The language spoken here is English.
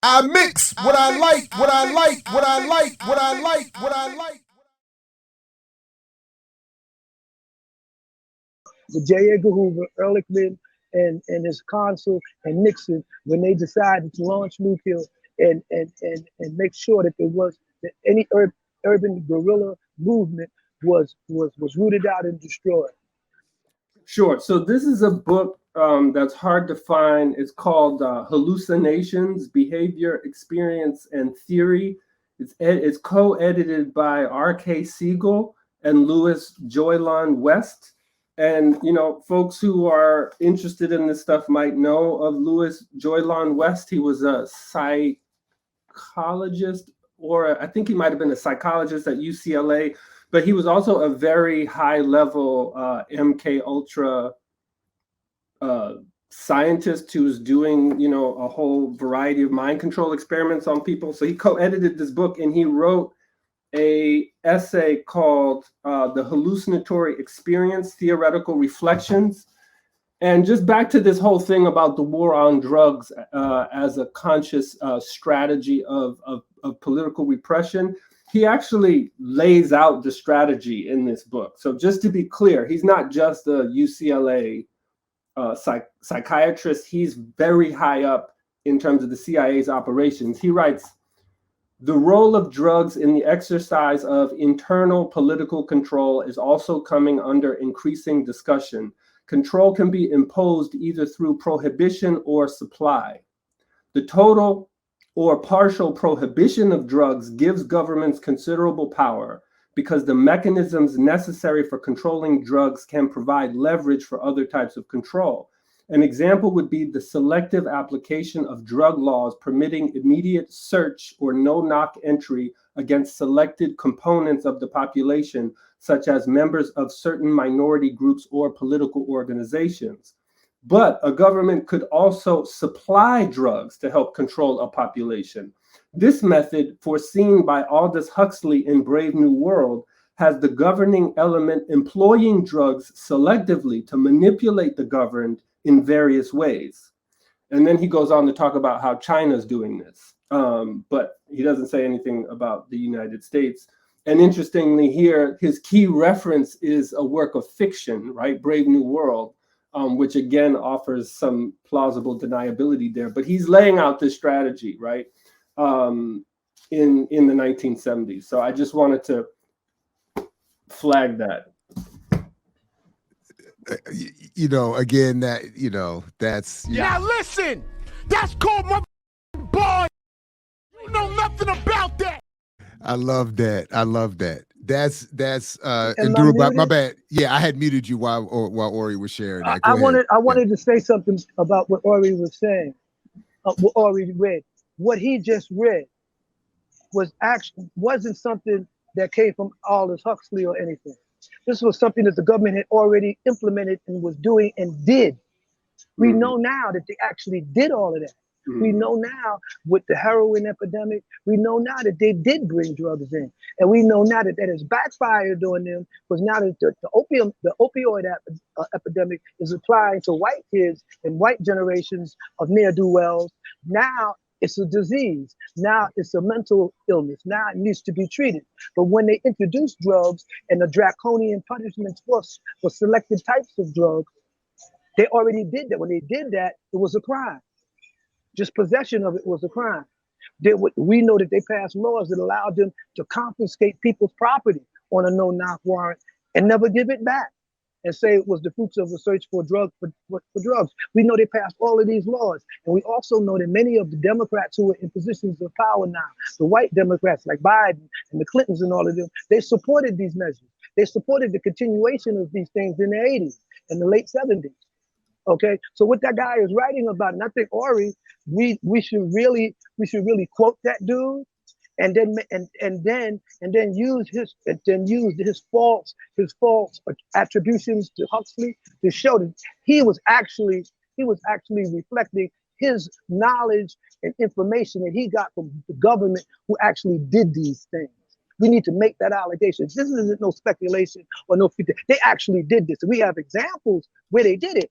I mix what I like, what I like, what I like, what I like, what I like. With J. Edgar Hoover, Ehrlichman, and his consul and Nixon, when they decided to launch nuclear and make sure that there was that any urban guerrilla movement was rooted out and destroyed. Sure. So this is a book that's hard to find. It's called Hallucinations, Behavior, Experience, and Theory. It's co-edited by R.K. Siegel and Louis Joylon West. And, you know, folks who are interested in this stuff might know of Louis Joylon West. He was a psychologist, or I think he might have been a psychologist at UCLA, but he was also a very high level MK Ultra scientist who was doing, you know, a whole variety of mind control experiments on people. So he co-edited this book, and he wrote a essay called The Hallucinatory Experience, Theoretical Reflections. And just back to this whole thing about the war on drugs as a conscious strategy of political repression, he actually lays out the strategy in this book. So just to be clear, he's not just a UCLA psychiatrist. He's very high up in terms of the CIA's operations. He writes, "The role of drugs in the exercise of internal political control is also coming under increasing discussion. Control can be imposed either through prohibition or supply. The total or partial prohibition of drugs gives governments considerable power because the mechanisms necessary for controlling drugs can provide leverage for other types of control. An example would be the selective application of drug laws permitting immediate search or no-knock entry against selected components of the population, such as members of certain minority groups or political organizations. But a government could also supply drugs to help control a population. This method, foreseen by Aldous Huxley in Brave New World, has the governing element employing drugs selectively to manipulate the governed in various ways." And then he goes on to talk about how China's doing this. But he doesn't say anything about the United States. And interestingly here, his key reference is a work of fiction, right? Brave New World, which again offers some plausible deniability there. But he's laying out this strategy, right, in the 1970s. So I just wanted to flag that. You know, again, that, you know, that's... Now listen, that's called my boy. You know nothing about that. I love that. I love that. That's Am I Drew, muted? my bad. Yeah, I had muted you while Ori was sharing that. Go I ahead. wanted to say something about what Ori was saying. What Ori read. What he just read wasn't something that came from Aldous Huxley or anything. This was something that the government had already implemented and was doing and did. We know now that they actually did all of that. We know now with the heroin epidemic, we know now that they did bring drugs in. And we know now that that has backfired on them, because now that the opioid epidemic is applying to white kids and white generations of ne'er-do-wells. Now it's a disease. Now it's a mental illness. Now it needs to be treated. But when they introduced drugs and the draconian punishments for selected types of drugs, they already did that. When they did that, it was a crime. Just possession of it was a crime. We know that they passed laws that allowed them to confiscate people's property on a no-knock warrant and never give it back and say it was the fruits of a search for drugs. We know they passed all of these laws. And we also know that many of the Democrats who are in positions of power now, the white Democrats like Biden and the Clintons and all of them, they supported these measures. They supported the continuation of these things in the 80s and the late 70s. Okay, so what that guy is writing about, and I think Ori, we should really quote that dude, and then use his false attributions to Huxley to show that he was actually reflecting his knowledge and information that he got from the government who actually did these things. We need to make that allegation. This isn't no speculation or no future. They actually did this. We have examples where they did it.